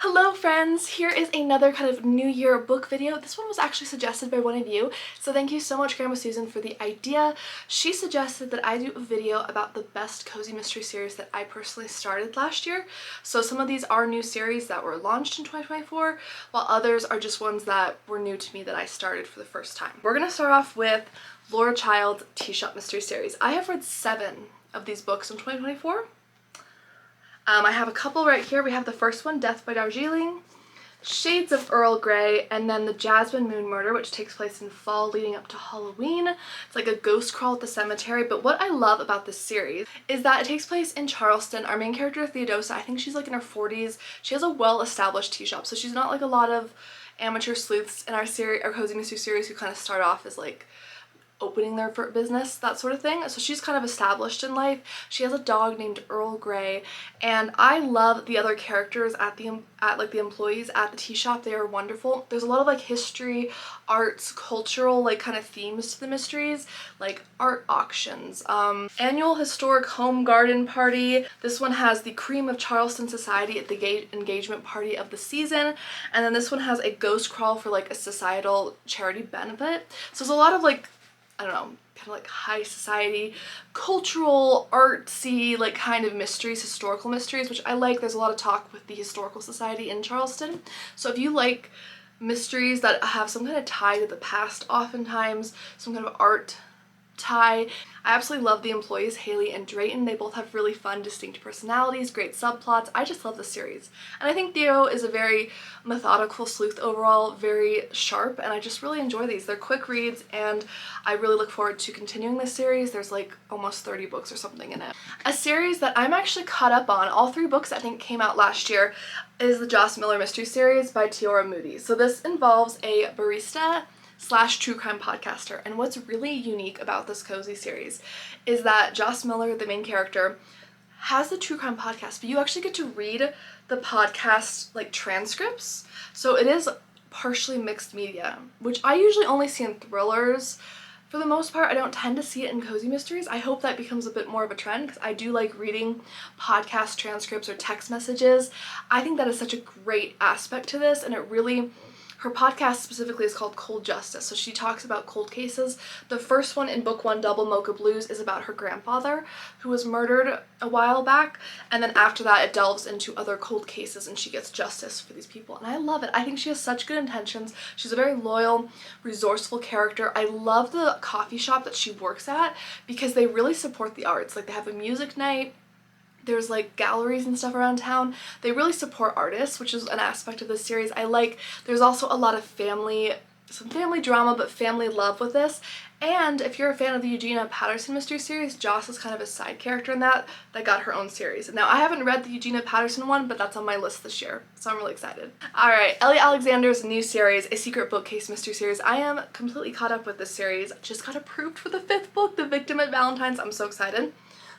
Hello friends! Here is another kind of New Year book video. This one was actually suggested by one of you, so thank you so much Grandma Susan for the idea. She suggested that I do a video about the best cozy mystery series that I personally started last year. So some of these are new series that were launched in 2024, while others are just ones that were new to me that I started for the first time. We're gonna start off with Laura Child's Tea Shop Mystery Series. I have read 7 of these books in 2024. I have a couple right here. We have the first one, Death by Darjeeling, Shades of Earl Grey, and then the Jasmine Moon Murder, which takes place in fall leading up to Halloween. It's like a ghost crawl at the cemetery, but what I love about this series is that it takes place in Charleston. Our main character, Theodosia, I think she's like in her 40s. She has a well-established tea shop, so she's not like a lot of amateur sleuths in our cozy mystery series who kind of start off as like opening their business, that sort of thing. So she's kind of established in life. She has a dog named Earl Grey, and I love the other characters at the employees at the tea shop. They are wonderful. There's a lot of like history, arts, cultural like kind of themes to the mysteries, like art auctions, annual historic home garden party. This one has the cream of Charleston society at the engagement party of the season, and then this one has a ghost crawl for like a societal charity benefit. So there's a lot of like, I don't know, kind of like high society, cultural, artsy, like kind of mysteries, historical mysteries, which I like. There's a lot of talk with the historical society in Charleston. So if you like mysteries that have some kind of tie to the past, oftentimes some kind of art tie. I absolutely love the employees, Haley and Drayton. They both have really fun, distinct personalities, great subplots. I just love the series. And I think Theo is a very methodical sleuth overall, very sharp, and I just really enjoy these. They're quick reads, and I really look forward to continuing this series. There's like almost 30 books or something in it. A series that I'm actually caught up on, all 3 books I think came out last year, is the Joss Miller Mystery Series by Tyora Moody. So this involves a barista / true crime podcaster, and what's really unique about this cozy series is that Joss Miller, the main character, has the true crime podcast, but you actually get to read the podcast like transcripts, so it is partially mixed media, which I usually only see in thrillers. For the most part, I don't tend to see it in cozy mysteries. I hope that becomes a bit more of a trend because I do like reading podcast transcripts or text messages. I think that is such a great aspect to this, and it really, her podcast specifically is called Cold Justice, so she talks about cold cases. The first one in book 1, Double Mocha Blues, is about her grandfather who was murdered a while back, and then after that it delves into other cold cases and she gets justice for these people, and I love it. I think she has such good intentions. She's a very loyal, resourceful character. I love the coffee shop that she works at because they really support the arts. Like they have a music night, there's like galleries and stuff around town. They really support artists, which is an aspect of this series I like. There's also a lot of some family drama, but family love with this. And if you're a fan of the Eugenia Patterson mystery series, Joss is kind of a side character in that got her own series. Now I haven't read the Eugenia Patterson one, but that's on my list this year, so I'm really excited. Alright, Ellie Alexander's new series, A Secret Bookcase mystery series. I am completely caught up with this series. Just got approved for the 5th book, The Victim at Valentine's. I'm so excited.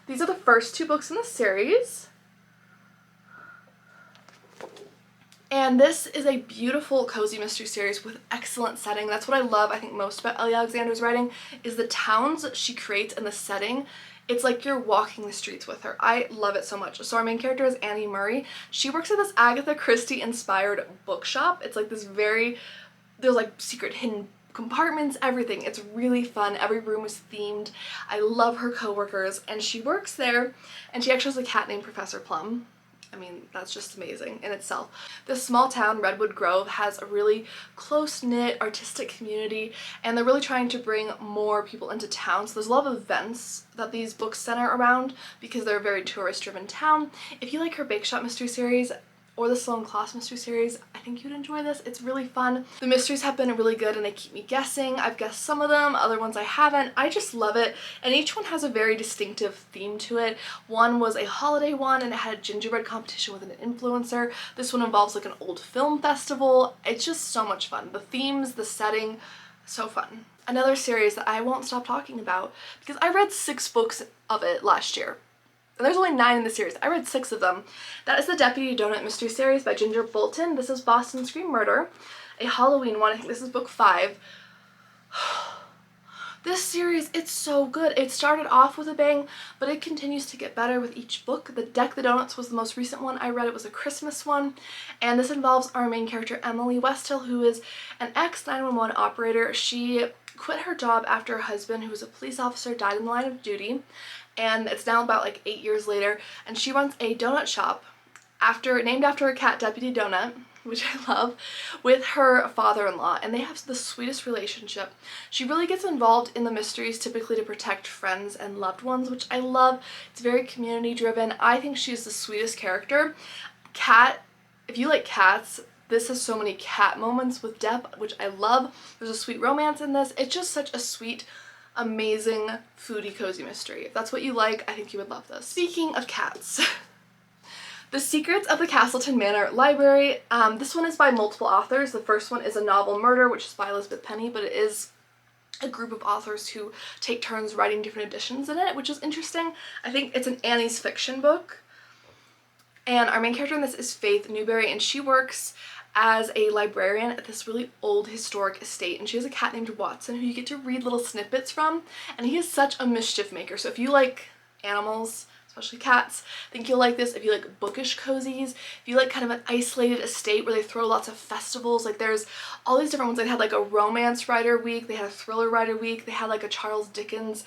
These are the first 2 books in the series. And this is a beautiful cozy mystery series with excellent setting. That's what I love, I think, most about Ellie Alexander's writing, is the towns she creates and the setting. It's like you're walking the streets with her. I love it so much. So our main character is Annie Murray. She works at this Agatha Christie inspired bookshop. It's like this there's like secret hidden compartments, everything. It's really fun. Every room is themed. I love her coworkers, and she works there, and she actually has a cat named Professor Plum. I mean, that's just amazing in itself. This small town, Redwood Grove, has a really close-knit artistic community, and they're really trying to bring more people into town. So there's a lot of events that these books center around because they're a very tourist-driven town. If you like her Bakeshop mystery series or the Sloane Class mystery series, I think you'd enjoy this. It's really fun. The mysteries have been really good and they keep me guessing. I've guessed some of them, other ones I haven't. I just love it, and each one has a very distinctive theme to it. One was a holiday one and it had a gingerbread competition with an influencer. This one involves like an old film festival. It's just so much fun. The themes, the setting, so fun. Another series that I won't stop talking about because I read 6 books of it last year. And there's only 9 in the series. I read 6 of them. That is the Deputy Donut Mystery Series by Ginger Bolton. This is Boston Scream Murder, a Halloween one. I think this is book 5. This series, it's so good. It started off with a bang, but it continues to get better with each book. The Deck the Donuts was the most recent one I read. It was a Christmas one, and this involves our main character, Emily Westhill, who is an ex-911 operator. She quit her job after her husband, who was a police officer, died in the line of duty, and it's now about like 8 years later, and she runs a donut shop named after her cat, Deputy Donut, which I love, with her father-in-law, and they have the sweetest relationship. She really gets involved in the mysteries, typically to protect friends and loved ones, which I love. It's very community driven. I think she's the sweetest character. If you like cats, this has so many cat moments with Depp, which I love. There's a sweet romance in this. It's just such a sweet, amazing, foodie, cozy mystery. If that's what you like, I think you would love this. Speaking of cats, The Secrets of the Castleton Manor Library. This one is by multiple authors. The first one is A Novel Murder, which is by Elizabeth Penny, but it is a group of authors who take turns writing different editions in it, which is interesting. I think it's an Annie's fiction book. And our main character in this is Faith Newberry, and she works as a librarian at this really old historic estate, and she has a cat named Watson who you get to read little snippets from, and he is such a mischief maker. So if you like animals, especially cats, I think you'll like this. If you like bookish cozies, if you like kind of an isolated estate where they throw lots of festivals, like there's all these different ones. They had like a romance writer week, they had a thriller writer week, they had like a Charles Dickens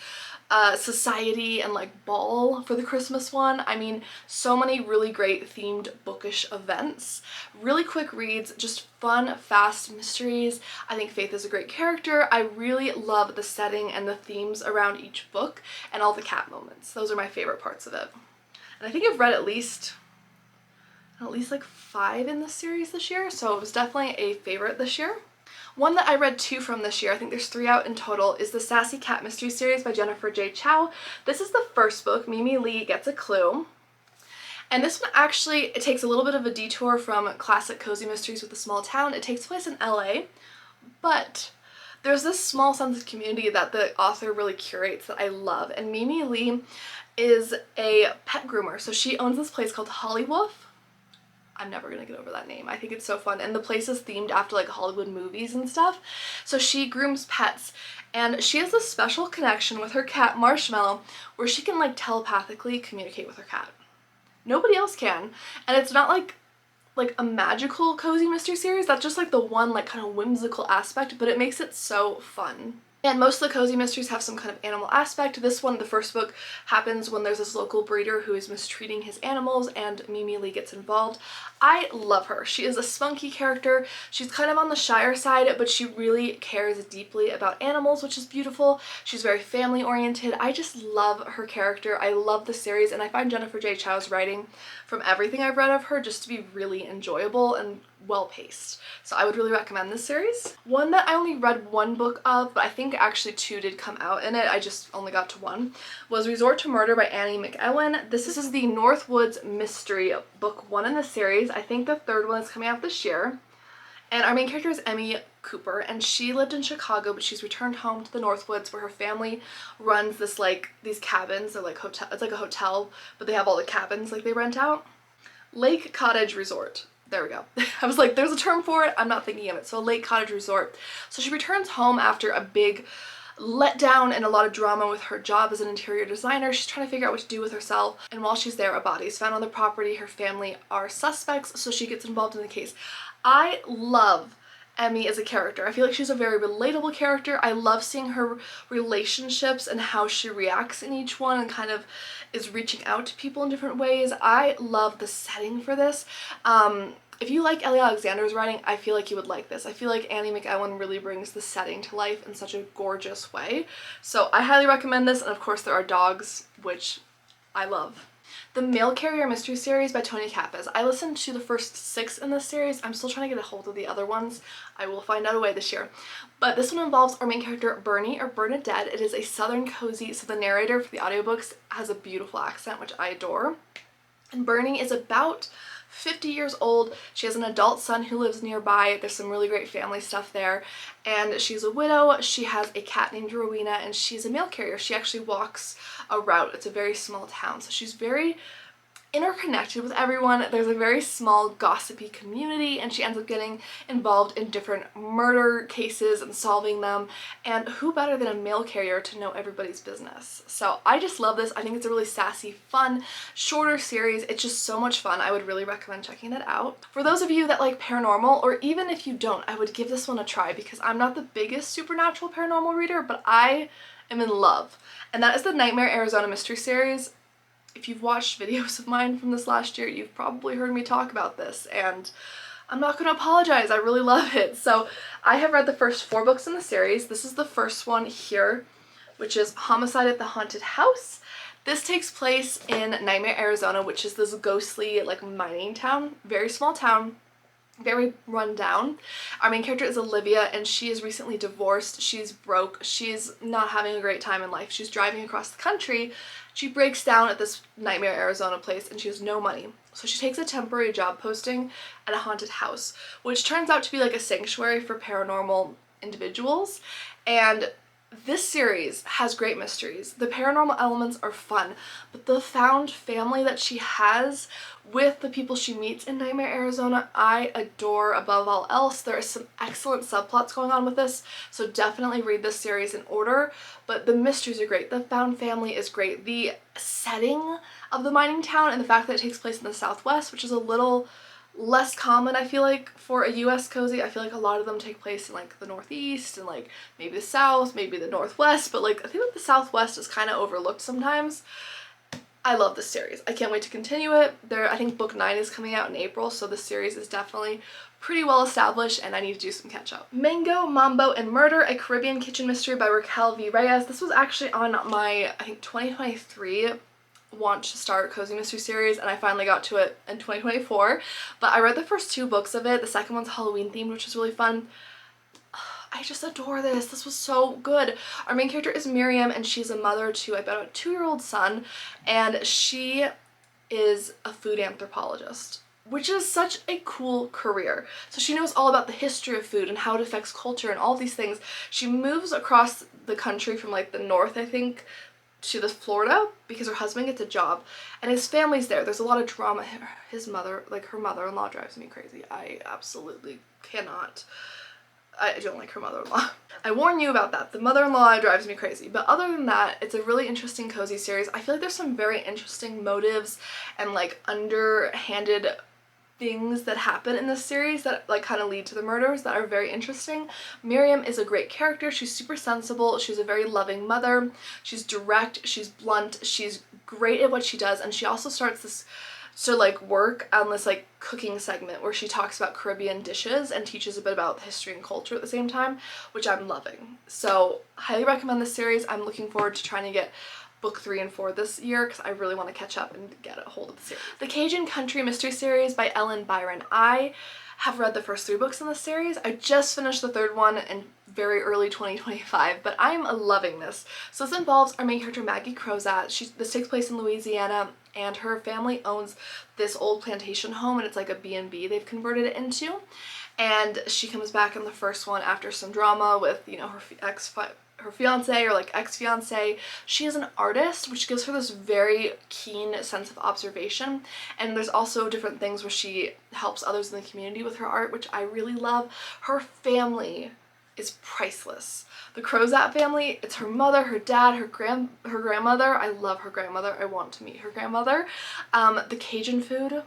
society and like ball for the Christmas one. I mean, so many really great themed bookish events. Really quick reads, just fun, fast mysteries. I think Faith is a great character. I really love the setting and the themes around each book and all the cat moments. Those are my favorite parts of it. And I think I've read at least like 5 in this series this year, so it was definitely a favorite this year. One that I read 2 from this year, I think there's 3 out in total, is the Sassy Cat Mystery Series by Jennifer J. Chow. This is the first book, Mimi Lee Gets a Clue. And this one actually, it takes a little bit of a detour from classic cozy mysteries with a small town. It takes place in LA, but there's this small sense of community that the author really curates that I love. And Mimi Lee is a pet groomer, so she owns this place called Hollywood. I'm never gonna get over that name. I think it's so fun, and the place is themed after like Hollywood movies and stuff. So she grooms pets, and she has this special connection with her cat Marshmallow where she can like telepathically communicate with her cat. Nobody else can, and it's not like a magical cozy mystery series. That's just like the one like kind of whimsical aspect, but it makes it so fun. And most of the cozy mysteries have some kind of animal aspect. This one, the first book, happens when there's this local breeder who is mistreating his animals, and Mimi Lee gets involved. I love her. She is a spunky character. She's kind of on the shyer side, but she really cares deeply about animals, which is beautiful. She's very family oriented. I just love her character. I love the series, and I find Jennifer J. Chow's writing from everything I've read of her just to be really enjoyable and well-paced. So I would really recommend this series. One that I only read 1 book of, but I think actually 2 did come out in it, I just only got to 1, was Resort to Murder by Annie McEwen. This is the Northwoods mystery book 1 in the series. I think the 3rd one is coming out this year. And our main character is Emmy Cooper, and she lived in Chicago, but she's returned home to the Northwoods where her family runs this these cabins. They're like hotel, it's like a hotel, but they have all the cabins like they rent out. Lake Cottage Resort. There we go. I was like, there's a term for it, I'm not thinking of it. So a lake cottage resort. So she returns home after a big letdown and a lot of drama with her job as an interior designer. She's trying to figure out what to do with herself, and while she's there, a body is found on the property. Her family are suspects, so she gets involved in the case. I love Emmy as a character. I feel like she's a very relatable character. I love seeing her relationships and how she reacts in each one and kind of is reaching out to people in different ways. I love the setting for this. If you like Ellie Alexander's writing, I feel like you would like this. I feel like Annie McEwen really brings the setting to life in such a gorgeous way. So I highly recommend this, and of course there are dogs, which I love. The Mail Carrier Mystery Series by Tonya Kappes. I listened to the first 6 in this series. I'm still trying to get a hold of the other ones. I will find out a way this year. But this one involves our main character, Bernie, or Bernadette. It is a southern cozy, so the narrator for the audiobooks has a beautiful accent, which I adore. And Bernie is about 50 years old. She has an adult son who lives nearby. There's some really great family stuff there. And she's a widow. She has a cat named Rowena, and she's a mail carrier. She actually walks a route. It's a very small town. So she's very interconnected with everyone. There's a very small gossipy community, and she ends up getting involved in different murder cases and solving them, and who better than a mail carrier to know everybody's business. So I just love this. I think it's a really sassy, fun, shorter series. It's just so much fun. I would really recommend checking it out. For those of you that like paranormal, or even if you don't, I would give this one a try because I'm not the biggest supernatural paranormal reader, but I am in love. And that is the Nightmare Arizona Mystery Series. If you've watched videos of mine from this last year, you've probably heard me talk about this, and I'm not going to apologize. I really love it. So I have read the first 4 books in the series. This is the first one here, which is Homicide at the Haunted House. This takes place in Nightmare, Arizona, which is this ghostly like mining town, very small town, very run down. Our main character is Olivia, and she is recently divorced. She's broke. She's not having a great time in life. She's driving across the country. She breaks down at this Nightmare, Arizona place, and she has no money. So she takes a temporary job posting at a haunted house, which turns out to be like a sanctuary for paranormal individuals. And this series has great mysteries. The paranormal elements are fun, but the found family that she has with the people she meets in Nightmare, Arizona, I adore above all else. There are some excellent subplots going on with this, so definitely read this series in order, but the mysteries are great. The found family is great. The setting of the mining town and the fact that it takes place in the Southwest, which is a little less common, I feel like, for a US cozy. I feel like a lot of them take place in like the Northeast and like maybe the South, maybe the Northwest, but like I think like the Southwest is kind of overlooked sometimes. I love this series. I can't wait to continue it. I think book 9 is coming out in April, so this series is definitely pretty well established and I need to do some catch up. Mango, Mambo, and Murder, a Caribbean kitchen mystery by Raquel v. Reyes. This was actually on my, I think, 2023 want to start cozy mystery series, and I finally got to it in 2024, but I read the first 2 books of it. The second one's Halloween themed, which is really fun. I just adore this. This was so good. Our main character is Miriam, and she's a mother to about a 2-year-old son, and she is a food anthropologist, which is such a cool career. So she knows all about the history of food and how it affects culture and all these things. She moves across the country from like the north, I think, to the Florida because her husband gets a job and his family's there. There's a lot of drama. His mother, like her mother-in-law, drives me crazy. I absolutely cannot. I don't like her mother-in-law. I warn you about that. The mother-in-law drives me crazy. But other than that, it's a really interesting cozy series. I feel like there's some very interesting motives and like underhanded things that happen in this series that like kind of lead to the murders that are very interesting. Miriam is a great character. She's super sensible. She's a very loving mother. She's direct. She's blunt. She's great at what she does. And she also starts this like work on this like cooking segment where she talks about Caribbean dishes and teaches a bit about history and culture at the same time, which I'm loving. So highly recommend this series. I'm looking forward to trying to get book 3 and 4 this year because I really want to catch up and get a hold of the series. The Cajun Country Mystery Series by Byron. I have read the first 3 books in this series. I just finished the 3rd one in very early 2025, but I'm loving this. So this involves our main character Maggie Crozat. This takes place in Louisiana, and her family owns this old plantation home, and it's like a B&B they've converted it into. And she comes back in the first one after some drama with, you know, her fiance or like ex-fiance. She is an artist, which gives her this very keen sense of observation, and there's also different things where she helps others in the community with her art, which I really love. Her family is priceless. The Crozat family, it's her mother, her dad, her grandmother. I love her grandmother. I want to meet her grandmother. The Cajun food, oh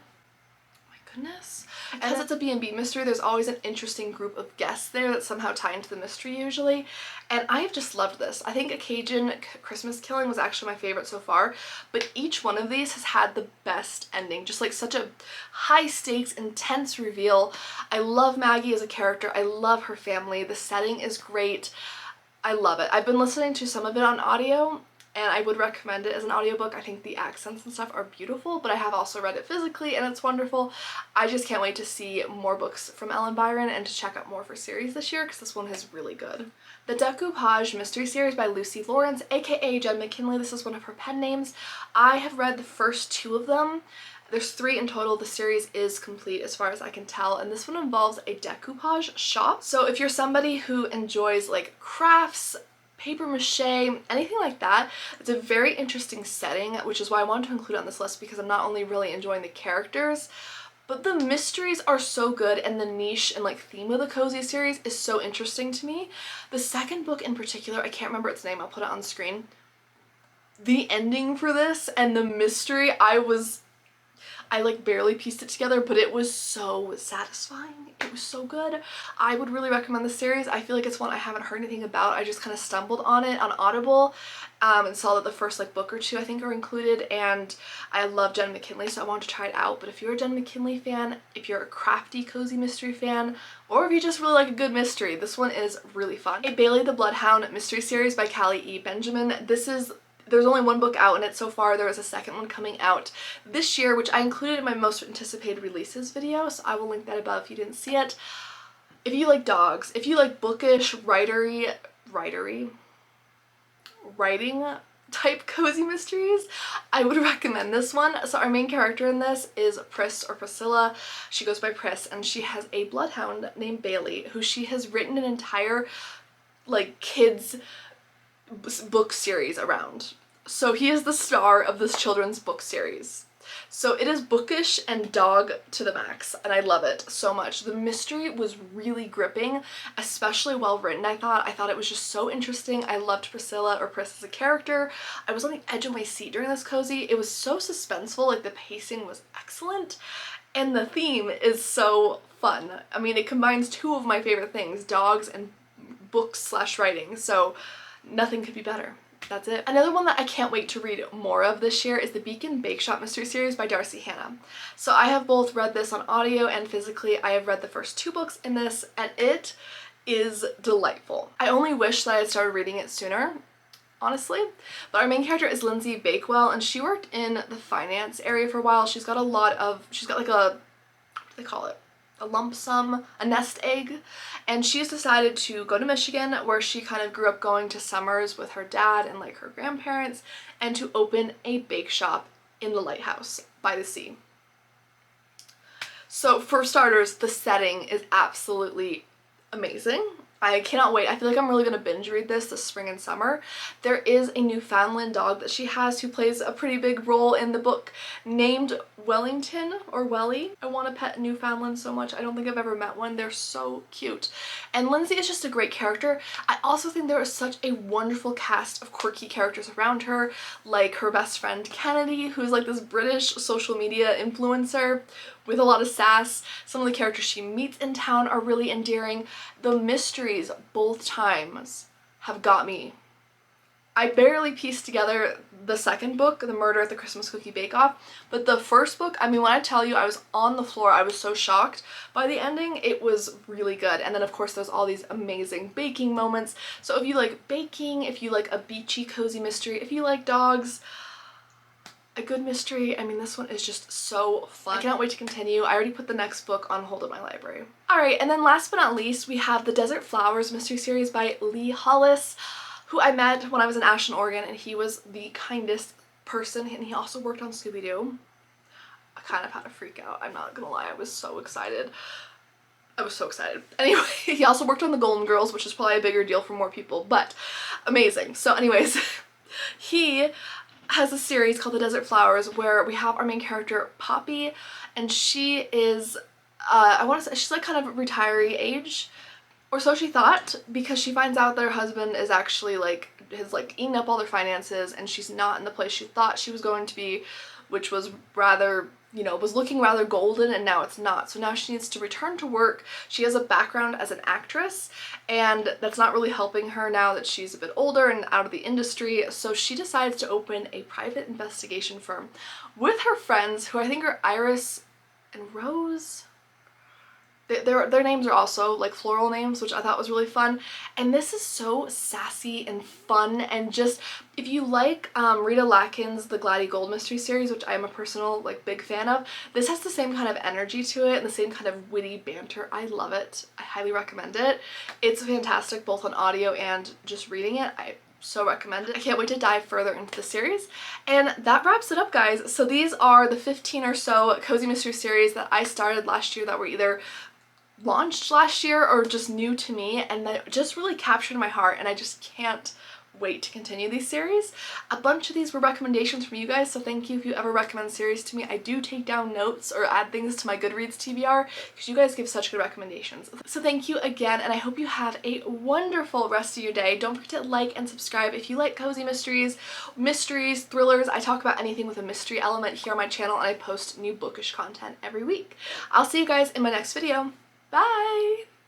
my goodness. Because it's a B&B mystery, there's always an interesting group of guests there that somehow tie into the mystery usually, and I have just loved this. I think A Cajun Christmas Killing was actually my favorite so far, but each one of these has had the best ending, just like such a high stakes, intense reveal. I love Maggie as a character. I love her family. The setting is great. I love it. I've been listening to some of it on audio, and I would recommend it as an audiobook. I think the accents and stuff are beautiful, but I have also read it physically and it's wonderful. I just can't wait to see more books from Byron and to check out more of her series this year because this one is really good. The Decoupage Mystery Series by Lucy Lawrence, aka Jen McKinley. This is one of her pen names. I have read the first 2 of them. There's 3 in total. The series is complete as far as I can tell, and this one involves a decoupage shop. So if you're somebody who enjoys like crafts, paper mache, anything like that. It's a very interesting setting, which is why I wanted to include it on this list, because I'm not only really enjoying the characters, but the mysteries are so good, and the niche and like theme of the cozy series is so interesting to me. The second book in particular, I can't remember its name, I'll put it on screen. The ending for this and the mystery, I like barely pieced it together, but it was so satisfying. It was so good. I would really recommend the series. I feel like it's one I haven't heard anything about. I just kind of stumbled on it on Audible and saw that the first like book or two I think are included, and I love Jen McKinley, so I wanted to try it out. But if you're a Jen McKinley fan, if you're a crafty cozy mystery fan, or if you just really like a good mystery, this one is really fun. A Bailey the Bloodhound mystery series by Kallie E. Benjamin. There's only one book out in it so far. There is a second one coming out this year, which I included in my most anticipated releases video, so I will link that above if you didn't see it. If you like dogs, if you like bookish, writing type cozy mysteries, I would recommend this one. So our main character in this is Pris, or Priscilla. She goes by Pris, and she has a bloodhound named Bailey, who she has written an entire like kids book series around. So he is the star of this children's book series. So it is bookish and dog to the max, and I love it so much. The mystery was really gripping, especially well written. I thought it was just so interesting. I loved Priscilla, or Pris, as a character. I was on the edge of my seat during this cozy. It was so suspenseful, like the pacing was excellent, and the theme is so fun. I mean, it combines two of my favorite things, dogs and books / writing, so nothing could be better. That's it. Another one that I can't wait to read more of this year is the Beacon Bakeshop mystery series by Darci Hannah. So I have both read this on audio and physically. I have read the first 2 books in this, and it is delightful. I only wish that I had started reading it sooner, honestly. But our main character is Lindsay Bakewell, and she worked in the finance area for a while. She's got like what do they call it? A lump sum, a nest egg, and she's decided to go to Michigan, where she kind of grew up going to summers with her dad and like her grandparents, and to open a bake shop in the lighthouse by the sea. So for starters, the setting is absolutely amazing. I cannot wait. I feel like I'm really going to binge read this spring and summer. There is a Newfoundland dog that she has who plays a pretty big role in the book, named Wellington, or Welly. I want to pet Newfoundland so much. I don't think I've ever met one. They're so cute. And Lindsay is just a great character. I also think there is such a wonderful cast of quirky characters around her, like her best friend Kennedy, who's like this British social media influencer with a lot of sass. Some of the characters she meets in town are really endearing. The mysteries both times have got me. I barely pieced together the second book, The Murder at the Christmas Cookie Bake Off, but the first book, I mean, when I tell you I was on the floor, I was so shocked by the ending. It was really good. And then of course there's all these amazing baking moments. So if you like baking, if you like a beachy cozy mystery, if you like dogs, a good mystery, I mean, this one is just so fun. I cannot wait to continue. I already put the next book on hold in my library. Alright, and then last but not least, we have the Desert Flowers mystery series by Lee Hollis, who I met when I was in Ashland, Oregon, and he was the kindest person, and he also worked on Scooby-Doo. I kind of had a freak out, I'm not gonna lie. I was so excited. I was so excited. Anyway, he also worked on the Golden Girls, which is probably a bigger deal for more people, but amazing. So anyways, he has a series called The Desert Flowers, where we have our main character Poppy, and she is I want to say she's like kind of retiree age, or so she thought, because she finds out that her husband is actually has eaten up all their finances, and she's not in the place she thought she was going to be, which was rather, you know, was looking rather golden, and now it's not. So now she needs to return to work. She has a background as an actress, and that's not really helping her now that she's a bit older and out of the industry. So she decides to open a private investigation firm with her friends, who I think are Iris and Rose. Their names are also like floral names, which I thought was really fun. And this is so sassy and fun, and just, if you like Rita Lakin's The Gladdy Gold mystery series, which I am a personal big fan of, this has the same kind of energy to it and the same kind of witty banter. I love it. I highly recommend it. It's fantastic both on audio and just reading it. I so recommend it. I can't wait to dive further into the series. And that wraps it up, guys. So these are the 15 or so cozy mystery series that I started last year that were either launched last year or just new to me, and that just really captured my heart, and I just can't wait to continue these series. A bunch of these were recommendations from you guys, so thank you if you ever recommend series to me. I do take down notes or add things to my Goodreads TBR because you guys give such good recommendations. So thank you again, and I hope you have a wonderful rest of your day. Don't forget to like and subscribe if you like cozy mysteries, thrillers. I talk about anything with a mystery element here on my channel, and I post new bookish content every week. I'll see you guys in my next video. Bye!